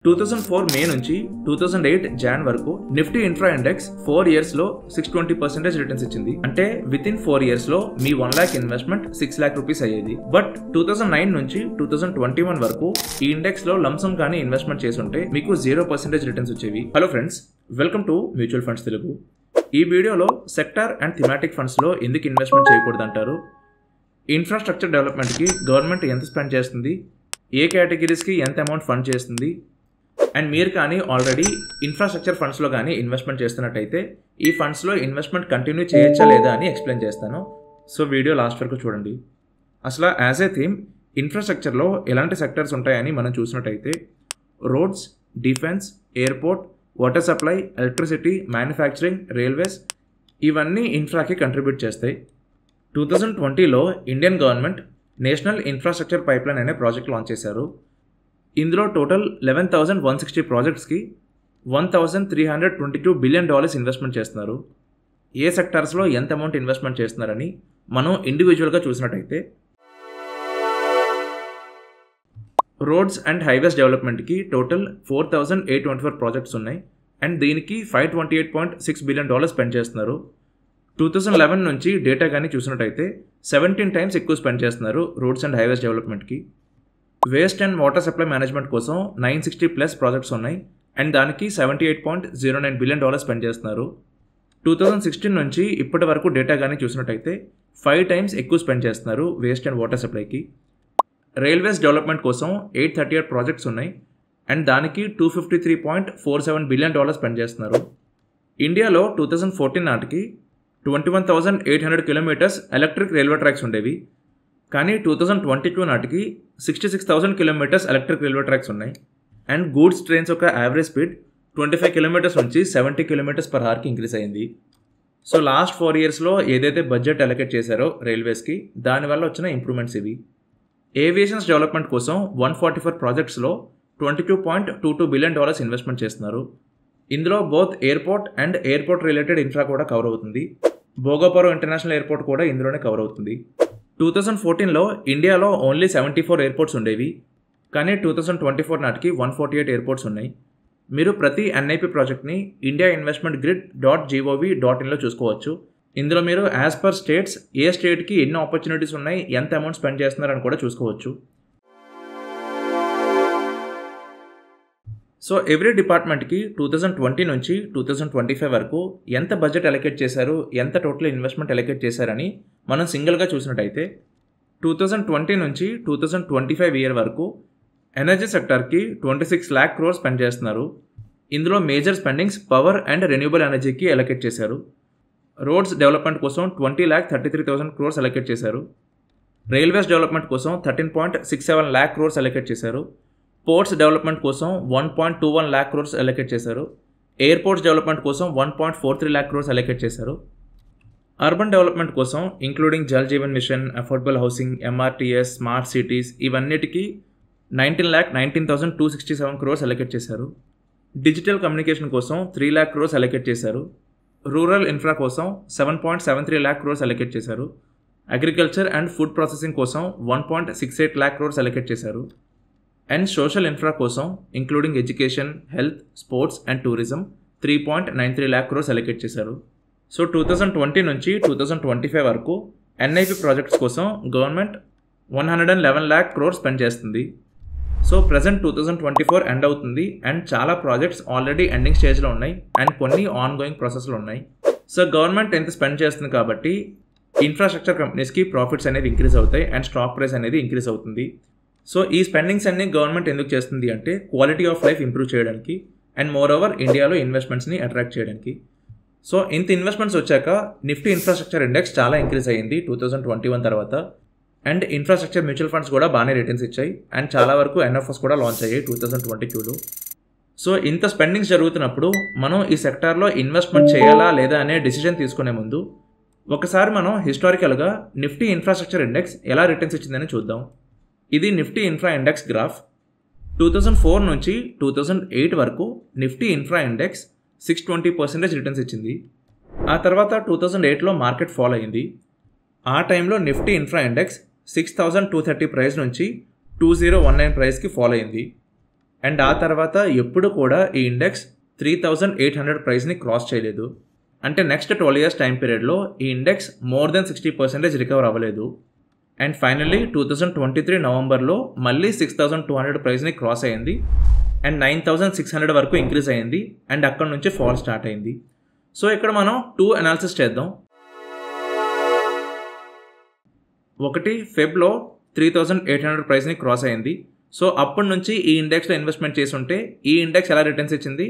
2004 మే నుంచి 2008 జాన్ వరకు Nifty infra index 4 years లో 620% రిటర్న్స్ ఇచ్చింది. అంటే విత్ ఇన్ 4 ఇయర్స్ లో మీ 1 lakh ఇన్వెస్ట్మెంట్ 6 lakh రూపీస్ అయ్యేది. బట్ 2009 నుంచి 2021 వరకు ఈ ఇండెక్స్ లో లంసమ్ కానీ ఇన్వెస్ట్మెంట్ చేసుంటే మీకు 0% రిటర్న్స్ వచ్చేవి. Hello friends, welcome to mutual funds Telugu. ఈ వీడియోలో సెక్టార్ అండ్ థిమాటిక్ ఫండ్స్ లో ఎందుకు ఇన్వెస్ట్మెంట్ చేయకూడదు అంటారు, ఇన్ఫ్రాస్ట్రక్చర్ డెవలప్మెంట్ కి గవర్నమెంట్ ఎంత స్పెండ్ చేస్తుంది, ఏ కేటగిరీస్కి ఎంత అమౌంట్ ఫండ్ చేస్తుంది, అండ్ మీరు కానీ ఆల్రెడీ ఇన్ఫ్రాస్ట్రక్చర్ ఫండ్స్లో కానీ ఇన్వెస్ట్మెంట్ చేస్తున్నట్టయితే ఈ ఫండ్స్లో ఇన్వెస్ట్మెంట్ కంటిన్యూ చేయొచ్చా లేదా అని ఎక్స్ప్లెయిన్ చేస్తాను. సో వీడియో లాస్ట్ వరకు చూడండి. అసలు యాజ్ ఏ థీమ్ ఇన్ఫ్రాస్ట్రక్చర్లో ఎలాంటి సెక్టర్స్ ఉంటాయని మనం చూసినట్టయితే roads, defence, airport, water supply, electricity, manufacturing, railways ఇవన్నీ ఇన్ఫ్రాకి కంట్రిబ్యూట్ చేస్తాయి. 2020లో Indian government national infrastructure pipeline అనే ప్రాజెక్ట్ లాంచ్ చేశారు. ఇందులో టోటల్ 11,160 ప్రాజెక్ట్స్కి $1,322 బిలియన్ ఇన్వెస్ట్మెంట్ చేస్తున్నారు. ఏ సెక్టార్స్లో ఎంత అమౌంట్ ఇన్వెస్ట్మెంట్ చేస్తున్నారని మనం ఇండివిజువల్గా చూసినట్టయితే రోడ్స్ అండ్ హైవేస్ డెవలప్మెంట్కి టోటల్ 4,824 ప్రాజెక్ట్స్ ఉన్నాయి అండ్ దీనికి $528.6 బిలియన్ స్పెండ్ చేస్తున్నారు. 2011 నుంచి డేటా కానీ చూసినట్టయితే 17 times ఎక్కువ స్పెండ్ చేస్తున్నారు రోడ్స్ అండ్ హైవేస్ డెవలప్మెంట్కి. Waste and water supply management కోసం 960+ ప్రాజెక్ట్స్ ఉన్నాయి అండ్ దానికి $78.09 బిలియన్ స్పెండ్ చేస్తున్నారు. 2016 నుంచి ఇప్పటి వరకు డేటా కానీ చూసినట్టయితే 5 times ఎక్కువ స్పెండ్ చేస్తున్నారు వేస్ట్ అండ్ వాటర్ సప్లైకి. రైల్వేస్ డెవలప్మెంట్ కోసం 838 ప్రాజెక్ట్స్ ఉన్నాయి అండ్ దానికి $253.47 బిలియన్ స్పెండ్ చేస్తున్నారు. ఇండియాలో 2014 నాటికి 21,800 కిలోమీటర్స్ ఎలక్ట్రిక్ రైల్వే ట్రాక్స్ ఉండేవి, కానీ 2022 నాటికి 66,000 కిలోమీటర్స్ ఎలక్ట్రిక్ రైల్వే ట్రాక్స్ ఉన్నాయి అండ్ గూడ్స్ ట్రైన్స్ యొక్క యావరేజ్ స్పీడ్ 25 కిలోమీటర్స్ నుంచి 70 km/hకి ఇంక్రీజ్ అయింది. సో లాస్ట్ 4 ఇయర్స్లో ఏదైతే బడ్జెట్ అలొకేట్ చేశారో రైల్వేస్కి దానివల్ల వచ్చిన ఇంప్రూవ్మెంట్స్ ఇవి. ఏవియేషన్స్ డెవలప్మెంట్ కోసం 144 ప్రాజెక్ట్స్లో $22.22 బిలియన్ ఇన్వెస్ట్మెంట్ చేస్తున్నారు. ఇందులో both airport and airport related infra కూడా కవర్ అవుతుంది. భోగాపురం ఇంటర్నేషనల్ ఎయిర్పోర్ట్ కూడా ఇందులోనే కవర్ అవుతుంది. 2014లో ఇండియాలో ఓన్లీ 74 ఎయిర్పోర్ట్స్ ఉండేవి, కానీ 2024 నాటికి 148 ఎయిర్పోర్ట్స్ ఉన్నాయి. మీరు ప్రతి ఎన్ఐపి ప్రాజెక్ట్ని indiainvestmentgrid.gov.in చూసుకోవచ్చు. ఇందులో మీరు యాజ్ పర్ స్టేట్స్ ఏ స్టేట్కి ఎన్ని ఆపర్చునిటీస్ ఉన్నాయి, ఎంత అమౌంట్ స్పెండ్ చేస్తున్నారని కూడా చూసుకోవచ్చు. సో ఎవ్రీ డిపార్ట్మెంట్కి 2020 నుంచి 2025 వరకు ఎంత బడ్జెట్ అలొకేట్ చేశారు, ఎంత టోటల్ ఇన్వెస్ట్మెంట్ అలొకేట్ చేశారని మనం సింగిల్గా చూసినట్టయితే 2020 నుంచి 2025 ఇయర్ వరకు ఎనర్జీ సెక్టార్కి 26 lakh crores స్పెండ్ చేస్తున్నారు. ఇందులో major spendings power and renewable ఎనర్జీకి అలొకేట్ చేశారు. రోడ్స్ డెవలప్మెంట్ కోసం 20,33,000 crores అలొకేట్ చేశారు. రైల్వేస్ డెవలప్మెంట్ కోసం 13.67 lakh crores అలొకేట్ చేశారు. పోర్ట్స్ డెవలప్మెంట్ కోసం 1.21 lakh crores అలొకేట్ చేశారు. ఎయిర్పోర్ట్స్ డెవలప్మెంట్ కోసం 1.43 lakh crores అలొకేట్ చేశారు. అర్బన్ డెవలప్మెంట్ కోసం including Jal Jeevan mission, affordable housing, MRTS, smart cities ఇవన్నిటికీ 19,19,267 crores అలొకేట్ చేశారు. డిజిటల్ కమ్యూనికేషన్ కోసం 3 lakh crores అలొకేట్ చేశారు. రూరల్ ఇన్ఫ్రా కోసం 7.73 lakh crores అలొకేట్ చేశారు. అగ్రికల్చర్ అండ్ ఫుడ్ ప్రాసెసింగ్ కోసం 1.68 lakh crores అలొకేట్ చేశారు. అండ్ సోషల్ ఇన్ఫ్రా కోసం including education, health, sports and tourism 3.93 lakh crores allocate చేశారు. So 2020 నుంచి 2025 వరకు ఎన్ఐపి ప్రాజెక్ట్స్ కోసం గవర్నమెంట్ 111 lakh crores స్పెండ్ చేస్తుంది. సో ప్రజెంట్ 2024 ఎండ్ అవుతుంది అండ్ చాలా ప్రాజెక్ట్స్ ఆల్రెడీ ఎండింగ్ స్టేజ్లో ఉన్నాయి అండ్ కొన్ని ఆన్ గోయింగ్ ప్రాసెస్లో ఉన్నాయి. సో గవర్నమెంట్ ఎంత స్పెండ్ చేస్తుంది కాబట్టి ఇన్ఫ్రాస్ట్రక్చర్ కంపెనీస్కి ప్రాఫిట్స్ అనేవి ఇంక్రీజ్ అవుతాయి అండ్ స్టాక్ ప్రైస్ అనేది ఇంక్రీజ్ అవుతుంది. సో ఈ స్పెండింగ్స్ అన్ని గవర్నమెంట్ ఎందుకు చేస్తుంది అంటే క్వాలిటీ ఆఫ్ లైఫ్ ఇంప్రూవ్ చేయడానికి అండ్ మోర్ ఓవర్ ఇండియాలో ఇన్వెస్ట్మెంట్స్ని అట్రాక్ట్ చేయడానికి. సో ఇంత ఇన్వెస్ట్మెంట్స్ వచ్చాక నిఫ్టీ ఇన్ఫ్రాస్ట్రక్చర్ ఇండెక్స్ చాలా ఇంక్రీజ్ అయ్యింది 2021 తర్వాత అండ్ ఇన్ఫ్రాస్ట్రక్చర్ మ్యూచువల్ ఫండ్స్ కూడా బాగానే రిటర్న్స్ ఇచ్చాయి అండ్ చాలా వరకు ఎన్ఎఫ్ఎస్ కూడా లాంచ్ అయ్యాయి 2022లో. సో ఇంత స్పెండింగ్స్ జరుగుతున్నప్పుడు మనం ఈ సెక్టార్లో ఇన్వెస్ట్మెంట్ చేయాలా లేదా అనే డిసిజన్ తీసుకునే ముందు ఒకసారి మనం హిస్టారికల్గా నిఫ్టీ ఇన్ఫ్రాస్ట్రక్చర్ ఇండెక్స్ ఎలా రిటర్న్స్ ఇచ్చిందని చూద్దాం. ఇది నిఫ్టీ ఇన్ఫ్రా ఇండెక్స్ గ్రాఫ్. 2004 నుంచి 2008 వరకు నిఫ్టీ ఇన్ఫ్రా ఇండెక్స్ 620% రిటర్న్స్ ఇచ్చింది. ఆ తర్వాత 2008లో మార్కెట్ ఫాల్ అయింది. ఆ టైంలో నిఫ్టీ ఇన్ఫ్రా ఇండెక్స్ 6,230 ప్రైస్ నుంచి 2019 ప్రైస్కి ఫాల్ అయింది. అండ్ ఆ తర్వాత ఎప్పుడు కూడా ఈ ఇండెక్స్ 3800 ప్రైస్ని క్రాస్ చేయలేదు. అంటే నెక్స్ట్ 12 years టైం పీరియడ్లో ఈ ఇండెక్స్ మోర్ దెన్ 60% రికవర్ అవ్వలేదు. అండ్ ఫైనల్లీ 2023 నవంబర్లో మళ్ళీ 6200 ప్రైస్ని క్రాస్ అయ్యింది అండ్ 9600 వరకు ఇంక్రీజ్ అయ్యింది అండ్ అక్కడ నుంచి ఫాల్ స్టార్ట్ అయింది. సో ఇక్కడ మనం 2 అనాలిసిస్ చేద్దాం. ఒకటి ఫెబ్లో 3800 ప్రైస్ని క్రాస్ అయింది. సో అప్పటి నుంచి ఈ ఇండెక్స్లో ఇన్వెస్ట్మెంట్ చేసి ఉంటే ఈ ఇండెక్స్ ఎలా రిటర్న్స్ ఇచ్చింది,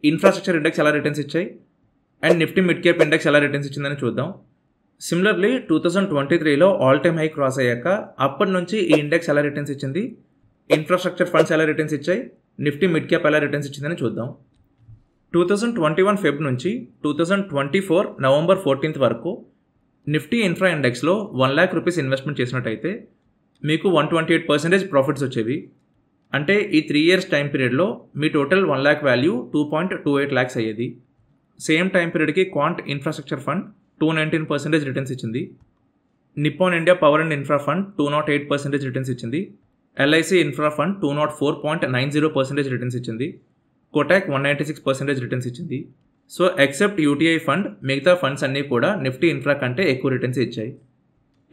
ఇన్ఫ్రాస్ట్రక్చర్ ఇండెక్స్ ఎలా రిటర్న్స్ ఇచ్చాయి and Nifty mid cap index ఎలా రిటర్న్స్ ఇచ్చిందని చూద్దాం. సిమిలర్లీ 2023లో ఆల్ టైమ్ హై క్రాస్ అయ్యాక అప్పటి నుంచి ఈ ఇండెక్స్ ఎలా రిటర్న్స్ ఇచ్చింది, ఇన్ఫ్రాస్ట్రక్చర్ ఫండ్స్ ఎలా రిటర్న్స్ ఇచ్చాయి, నిఫ్టీ మిడ్ క్యాప్ ఎలా రిటర్న్స్ ఇచ్చిందని చూద్దాం. 2021 ఫెబ్ నుంచి 2024 నవంబర్ 14th వరకు నిఫ్టీ ఇన్ఫ్రా ఇండెక్స్లో 1 lakh రూపీస్ ఇన్వెస్ట్మెంట్ చేసినట్టయితే మీకు 128% ప్రాఫిట్స్ వచ్చేవి. అంటే ఈ 3 years టైం పీరియడ్లో మీ టోటల్ 1 lakh వాల్యూ 2.28 lakhs అయ్యేది. సేమ్ టైం పీరియడ్కి క్వాంట్ ఇన్ఫ్రాస్ట్రక్చర్ ఫండ్ 219% రిటర్న్స్ ఇచ్చింది. Nippon India power and infra fund 208% returns ఇచ్చింది. ఎల్ఐసి ఇన్ఫ్రా ఫండ్ 204.90% రిటర్న్స్ ఇచ్చింది. కోటాక్ 196% రిటర్న్స్ ఇచ్చింది. సో ఎక్సెప్ట్ యూటీఐ ఫండ్ మిగతా ఫండ్స్ అన్నీ కూడా నిఫ్టీ ఇన్ఫ్రా కంటే ఎక్కువ రిటర్న్స్ ఇచ్చాయి.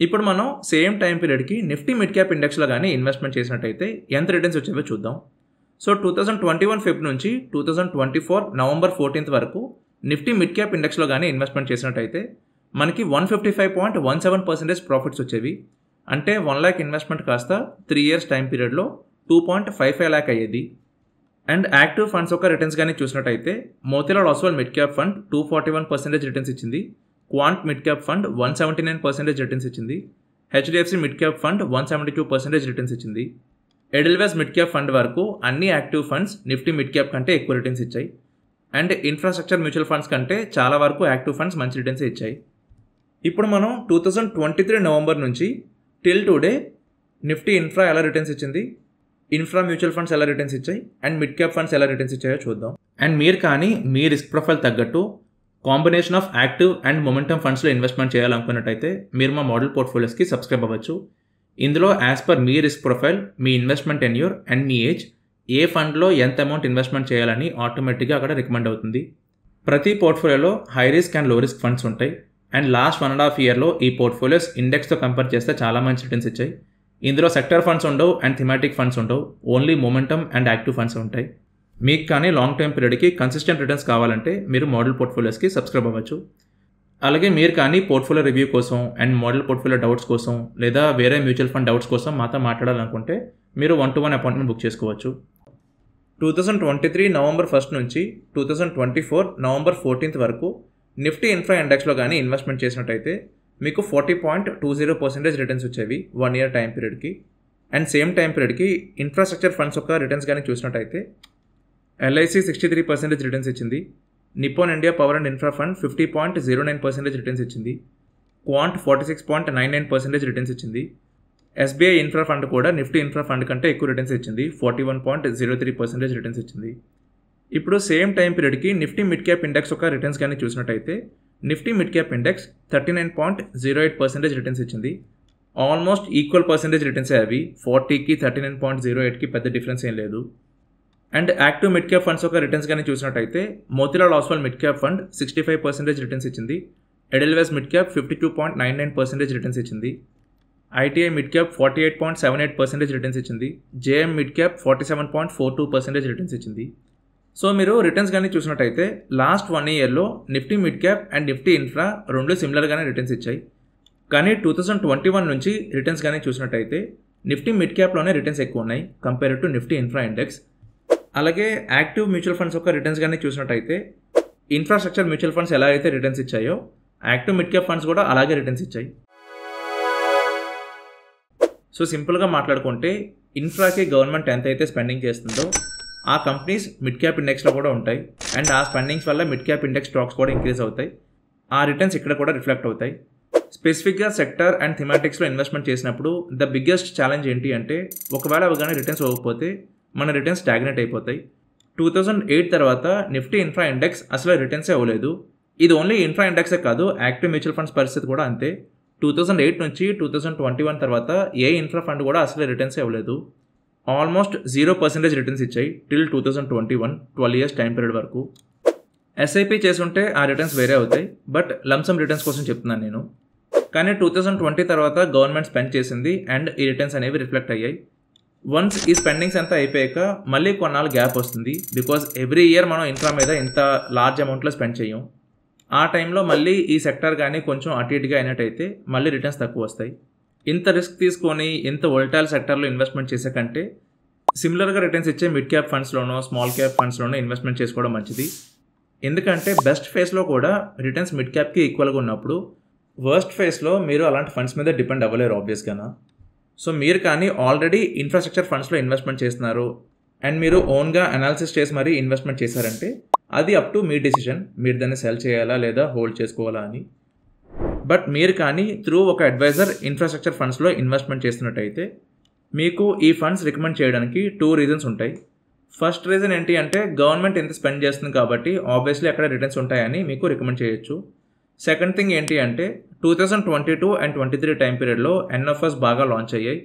ఇప్పుడు మనం సేమ్ టైం పీరియడ్కి నిఫ్టీ మిడ్ క్యాప్ ఇండెక్స్లో కానీ ఇన్వెస్ట్మెంట్ చేసినట్టయితే ఎంత రిటర్న్స్ వచ్చేవో చూద్దాం. సో 2021 ఫెబ్ నుంచి 2024 నవంబర్ 14th వరకు నిఫ్టీ మిడ్ క్యాప్ ఇండెక్స్లో కానీ ఇన్వెస్ట్మెంట్ చేసినట్టయితే మనకి 155.17% ప్రాఫిట్స్ వచ్చేవి. అంటే 1 lakh ఇన్వెస్ట్మెంట్ కాస్త 3 years టైం పీరియడ్లో 2.55 lakh అయ్యేది. అండ్ యాక్టివ్ ఫండ్స్ యొక్క రిటర్న్స్ కానీ చూసినట్టయితే Motilal Oswal mid cap fund 241% returns ఇచ్చింది. Quant mid cap fund 179% returns ఇచ్చింది. HDFC mid cap fund 172% returns ఇచ్చింది. ఎడెల్వైస్ మిడ్ క్యాప్ ఫండ్ వరకు అన్ని active funds Nifty mid cap కంటే ఎక్కువ రిటర్న్స్ ఇచ్చాయి. అండ్ ఇన్ఫ్రాస్ట్రక్చర్ మ్యూచువల్ ఫండ్స్ కంటే చాలా వరకు యాక్టివ్ ఫండ్స్ మంచి రిటర్న్స్ ఇచ్చాయి. ఇప్పుడు మనం 2023 నవంబర్ నుంచి టిల్ టుడే నిఫ్టీ ఇన్ఫ్రా ఎలా రిటర్న్స్ ఇచ్చింది, ఇన్ఫ్రా మ్యూచువల్ ఫండ్స్ ఎలా రిటర్న్స్ ఇచ్చాయి అండ్ మిడ్ క్యాప్ ఫండ్స్ ఎలా రిటర్న్స్ ఇచ్చాయో చూద్దాం. అండ్ మీరు కానీ మీ రిస్క్ ప్రొఫైల్ తగ్గట్టు combination of active and momentum ఫండ్స్లో ఇన్వెస్ట్మెంట్ చేయాలనుకున్నట్టయితే మీరు మా మోడల్ పోర్ట్ఫోలియోస్కి సబ్స్క్రైబ్ అవ్వచ్చు. ఇందులో యాజ్ పర్ మీ రిస్క్ ప్రొఫైల్, మీ ఇన్వెస్ట్మెంట్ టెన్యూర్ అండ్ మీ ఏజ్ ఏ ఫండ్లో ఎంత అమౌంట్ ఇన్వెస్ట్మెంట్ చేయాలని ఆటోమేటిక్గా అక్కడ రికమెండ్ అవుతుంది. ప్రతి పోర్ట్ఫోలియోలో హై రిస్క్ అండ్ లో రిస్క్ ఫండ్స్ ఉంటాయి. అండ్ లాస్ట్ 1.5 yearలో ఈ పోర్ట్ఫోలియోస్ ఇండెక్స్తో కంపేర్ చేస్తే చాలా మంచి రిటర్న్స్ ఇచ్చాయి. ఇందులో సెక్టర్ ఫండ్స్ ఉండవు అండ్ థిమాటిక్ ఫండ్స్ ఉండవు, only momentum and active funds ఉంటాయి. మీకు కానీ లాంగ్ టైం పీరియడ్కి కన్సిస్టెంట్ రిటర్న్స్ కావాలంటే మీరు మోడల్ పోర్ట్ఫోలియోస్కి సబ్స్క్రైబ్ అవ్వచ్చు. అలాగే మీరు కానీ పోర్ట్ఫోలియో రివ్యూ కోసం అండ్ మోడల్ పోర్ట్ఫోలియో డౌట్స్ కోసం లేదా వేరే మ్యూచువల్ ఫండ్ డౌట్స్ కోసం మాతో మాట్లాడాలనుకుంటే మీరు 1-to-1 అపాయింట్మెంట్ బుక్ చేసుకోవచ్చు. 2023 నవంబర్ 1st నుంచి 2024 నవంబర్ 14th వరకు నిఫ్టీ ఇన్ఫ్రా ఇండెక్స్లో కానీ ఇన్వెస్ట్మెంట్ చేసినట్టయితే మీకు 40.20% రిటర్న్స్ వచ్చేవి 1 year టైం పీరియడ్కి. అండ్ సేమ్ టైం పీరియడ్కి ఇన్ఫ్రాస్ట్రక్చర్ ఫండ్స్ యొక్క రిటర్న్స్ కానీ చూసినట్టయితే ఎల్ఐసి 63% రిటర్న్స్ ఇచ్చింది. Nippon India power and infra fund 50.09% returns ఇచ్చింది. క్వాంట్ 46.99% రిటర్న్స్ ఇచ్చింది. ఎస్బీఐ ఇన్ఫ్రా ఫండ్ కూడా నిఫ్టీ ఇన్ఫ్రా ఫండ్ కంటే ఎక్కువ రిటర్న్స్ ఇచ్చింది, 41.03% రిటర్న్స్ ఇచ్చింది. ఇప్పుడు సేమ్ టైం పీరియడ్కి నిఫ్టీ మిడ్ క్యాప్ ఇండెక్స్ యొక్క రిటర్న్స్ కానీ చూసినట్టయితే Nifty mid cap index 39.08% returns ఇచ్చింది. ఆల్మోస్ట్ ఈక్వల్ పర్సెంటేజ్ రిటర్న్స్ అవి, 40కి 39.08కి పెద్ద డిఫరెన్స్ ఏం లేదు. And active mid cap funds యొక్క రిటర్న్స్ కానీ చూసినట్టయితే Motilal Oswal mid cap fund 65% returns ఇచ్చింది. ఎడెల్వైస్ మిడ్ క్యాప్ 52.99% రిటర్న్స్ ఇచ్చింది. ఐటీఐ మిడ్ క్యాప్ 48.78% రిటర్న్స్ ఇచ్చింది. జేఎం మిడ్ క్యాప్ 47.42% రిటర్న్స్ ఇచ్చింది. సో మీరు రిటర్న్స్ కానీ చూసినట్టయితే లాస్ట్ 1 yearలో Nifty mid cap and Nifty infra రెండు సిమిలర్గానే రిటర్న్స్ ఇచ్చాయి. కానీ 2021 నుంచి రిటర్న్స్ కానీ చూసినట్టయితే నిఫ్టీ మిడ్ క్యాప్లోనే రిటర్న్స్ ఎక్కువ ఉన్నాయి compare to Nifty infra index. అలాగే యాక్టివ్ మ్యూచువల్ ఫండ్స్ యొక్క రిటర్న్స్ కానీ చూసినట్టయితే ఇన్ఫ్రాస్ట్రక్చర్ మ్యూచువల్ ఫండ్స్ ఎలా అయితే రిటర్న్స్ ఇచ్చాయో యాక్టివ్ మిడ్ క్యాప్ ఫండ్స్ కూడా అలాగే రిటర్న్స్ ఇచ్చాయి. సో సింపుల్గా మాట్లాడుకుంటే ఇన్ఫ్రాకి గవర్నమెంట్ ఎంత అయితే స్పెండింగ్ చేస్తుందో ఆ కంపెనీస్ మిడ్ క్యాప్ ఇండెక్స్లో కూడా ఉంటాయి. అండ్ ఆ స్పెండింగ్స్ వల్ల మిడ్ క్యాప్ ఇండెక్స్ స్టాక్స్ కూడా ఇంక్రీజ్ అవుతాయి. ఆ రిటర్న్స్ ఇక్కడ కూడా రిఫ్లెక్ట్ అవుతాయి. స్పెసిఫిక్గా సెక్టర్ అండ్ థిమాటిక్స్లో ఇన్వెస్ట్మెంట్ చేసినప్పుడు ద బిగ్గెస్ట్ ఛాలెంజ్ ఏంటి అంటే ఒకవేళ అవి కానీ రిటర్న్స్ అవ్వకపోతే మన రిటర్న్స్ స్టాగ్నేట్ అయిపోతాయి. 2008 తర్వాత నిఫ్టీ ఇన్ఫ్రా ఇండెక్స్ అసలు రిటర్న్సే అవ్వలేదు. ఇది ఓన్లీ ఇన్ఫ్రా ఇండెక్సే కాదు, యాక్టివ్ మ్యూచువల్ ఫండ్స్ పరిస్థితి కూడా అంతే. 2008 నుంచి 2021 తర్వాత ఏ ఇన్ఫ్రా ఫండ్ కూడా అసలు రిటర్న్సే అవ్వలేదు. ఆల్మోస్ట్ 0% రిటర్న్స్ ఇచ్చాయి టిల్ 2021, 12 ఇయర్స్ టైం పీరియడ్ వరకు. ఎస్ఐపి చేసుంటే ఆ రిటర్న్స్ వేరే అవుతాయి, బట్ లంసమ్ రిటర్న్స్ కోసం చెప్తున్నాను నేను. కానీ 2020 తర్వాత గవర్నమెంట్ స్పెండ్ చేసింది అండ్ ఈ రిటర్న్స్ అనేవి రిఫ్లెక్ట్ అయ్యాయి. వన్స్ ఈ స్పెండింగ్స్ అంతా అయిపోయాక మళ్ళీ కొన్నాళ్ళు గ్యాప్ వస్తుంది, బికాజ్ ఎవ్రీ ఇయర్ మనం ఇన్ఫ్రా మీద ఇంత లార్జ్ అమౌంట్లో స్పెండ్ చేయం. ఆ టైంలో మళ్ళీ ఈ సెక్టర్ కానీ కొంచెం అటు ఇటుగా అయినట్టయితే మళ్ళీ రిటర్న్స్ తక్కువ వస్తాయి. ఇంత రిస్క్ తీసుకొని ఇంత వోల్టైల్ సెక్టర్లో ఇన్వెస్ట్మెంట్ చేసే కంటే సిమిలర్గా రిటర్న్స్ ఇచ్చే మిడ్ క్యాప్ ఫండ్స్లోనో స్మాల్ క్యాప్ ఫండ్స్లోనో ఇన్వెస్ట్మెంట్ చేసుకోవడం మంచిది. ఎందుకంటే బెస్ట్ ఫేస్లో కూడా రిటర్న్స్ మిడ్ క్యాప్కి ఈక్వల్గా ఉన్నప్పుడు వర్స్ట్ ఫేస్లో మీరు అలాంటి ఫండ్స్ మీద డిపెండ్ అవ్వలేరు ఆబ్వియస్గానా. సో మీరు కానీ ఆల్రెడీ ఇన్ఫ్రాస్ట్రక్చర్ ఫండ్స్లో ఇన్వెస్ట్మెంట్ చేస్తున్నారు అండ్ మీరు ఓన్గా అనాలిసిస్ చేసి మరీ ఇన్వెస్ట్మెంట్ చేశారంటే అది అప్ టు మీ డెసిషన్, మీరు దాన్ని సెల్ చేయాలా లేదా హోల్డ్ చేసుకోవాలా అని. బట్ మీరు కానీ త్రూ ఒక అడ్వైజర్ ఇన్ఫ్రాస్ట్రక్చర్ ఫండ్స్లో ఇన్వెస్ట్మెంట్ చేస్తున్నట్టయితే మీకు ఈ ఫండ్స్ రికమెండ్ చేయడానికి 2 రీజన్స్ ఉంటాయి. ఫస్ట్ రీజన్ ఏంటి అంటే గవర్నమెంట్ ఎంత స్పెండ్ చేస్తుంది కాబట్టి ఆబ్వియస్లీ అక్కడ రిటర్న్స్ ఉంటాయని మీకు రికమెండ్ చేయొచ్చు. సెకండ్ థింగ్ ఏంటి అంటే 2022 అండ్ 23 టైం పీరియడ్లో ఎన్ఎఫ్ఎస్ బాగా లాంచ్ అయ్యాయి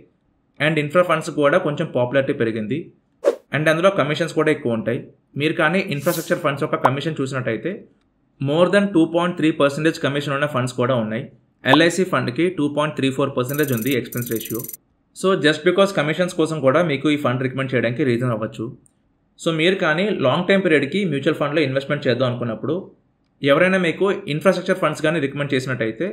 అండ్ ఇన్ఫ్రా ఫండ్స్ కూడా కొంచెం పాపులారిటీ పెరిగింది అండ్ అందులో కమిషన్స్ కూడా ఎక్కువ ఉంటాయి. మీరు కానీ ఇన్ఫ్రాస్ట్రక్చర్ ఫండ్స్ యొక్క కమిషన్ చూసినట్టయితే మోర్ దెన్ 2.3% కమిషన్ ఉన్న ఫండ్స్ కూడా ఉన్నాయి. ఎల్ఐసి ఫండ్కి 2.34% ఉంది expense ratio. So just because commissions కోసం కూడా మీకు ఈ ఫండ్ రికమెండ్ చేయడానికి రీజన్ అవ్వచ్చు. సో మీరు కానీ లాంగ్ టైం పీరియడ్కి మ్యూచువల్ ఫండ్లో ఇన్వెస్ట్మెంట్ చేద్దాం అనుకున్నప్పుడు ఎవరైనా మీకు ఇన్ఫ్రాస్ట్రక్చర్ ఫండ్స్ కానీ రికమెండ్ చేసినట్టయితే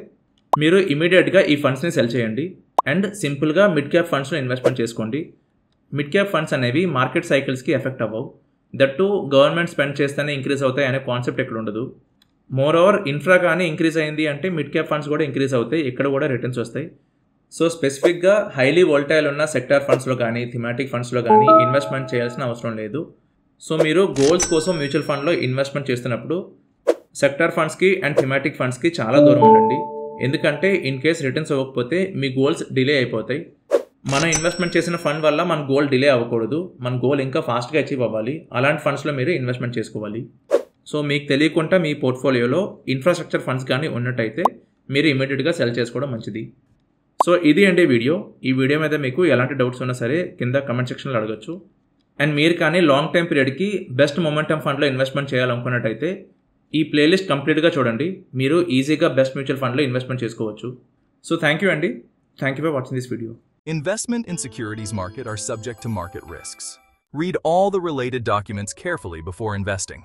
మీరు ఇమీడియట్గా ఈ ఫండ్స్ని సెల్ చేయండి అండ్ సింపుల్గా మిడ్ క్యాప్ ఫండ్స్లో ఇన్వెస్ట్మెంట్ చేసుకోండి. మిడ్ క్యాప్ ఫండ్స్ అనేవి మార్కెట్ సైకిల్స్కి ఎఫెక్ట్ అవ్వవు. దట్టు గవర్నమెంట్ స్పెండ్ చేస్తేనే ఇంక్రీజ్ అవుతాయి అనే కాన్సెప్ట్ ఎక్కడ ఉండదు. మోర్ ఓవర్ ఇన్ఫ్రా కానీ ఇంక్రీజ్ అయింది అంటే మిడ్ క్యాప్ ఫండ్స్ కూడా ఇంక్రీజ్ అవుతాయి, ఇక్కడ కూడా రిటర్న్స్ వస్తాయి. సో స్పెసిఫిక్గా హైలీ వోల్టైల్ ఉన్న సెక్టార్ ఫండ్స్లో కానీ థిమాటిక్ ఫండ్స్లో కానీ ఇన్వెస్ట్మెంట్ చేయాల్సిన అవసరం లేదు. సో మీరు గోల్స్ కోసం మ్యూచువల్ ఫండ్లో ఇన్వెస్ట్మెంట్ చేస్తున్నప్పుడు సెక్టార్ ఫండ్స్కి అండ్ థిమాటిక్ ఫండ్స్కి చాలా దూరం ఉండండి. ఎందుకంటే ఇన్ కేస్ రిటర్న్స్ ఇవ్వకపోతే మీ గోల్స్ డిలే అయిపోతాయి. మనం ఇన్వెస్ట్మెంట్ చేసిన ఫండ్ వల్ల మన గోల్ డిలే అవ్వకూడదు, మన గోల్ ఇంకా ఫాస్ట్గా అచీవ్ అవ్వాలి. అలాంటి ఫండ్స్లో మీరు ఇన్వెస్ట్మెంట్ చేసుకోవాలి. సో మీకు తెలియకుండా మీ పోర్ట్ఫోలియోలో ఇన్ఫ్రాస్ట్రక్చర్ ఫండ్స్ కానీ ఉన్నట్టయితే మీరు ఇమీడియట్గా సెల్ చేసుకోవడం మంచిది. సో ఇది అండి వీడియో. ఈ వీడియో మీద మీకు ఎలాంటి డౌట్స్ ఉన్నా సరే కింద కమెంట్ సెక్షన్లో అడగచ్చు. అండ్ మీరు కానీ లాంగ్ టైం పీరియడ్కి బెస్ట్ మొమెంటమ్ ఫండ్లో ఇన్వెస్ట్మెంట్ చేయాలనుకున్నట్టయితే ఈ ప్లేలిస్ట్ కంప్లీట్గా చూడండి, మీరు ఈజీగా బెస్ట్ మ్యూచువల్ ఫండ్లో ఇన్వెస్ట్మెంట్ చేసుకోవచ్చు. సో థ్యాంక్ యూ అండి. Thank you for watching this video. Investment in securities market are subject to market risks. Read all the related documents carefully before investing.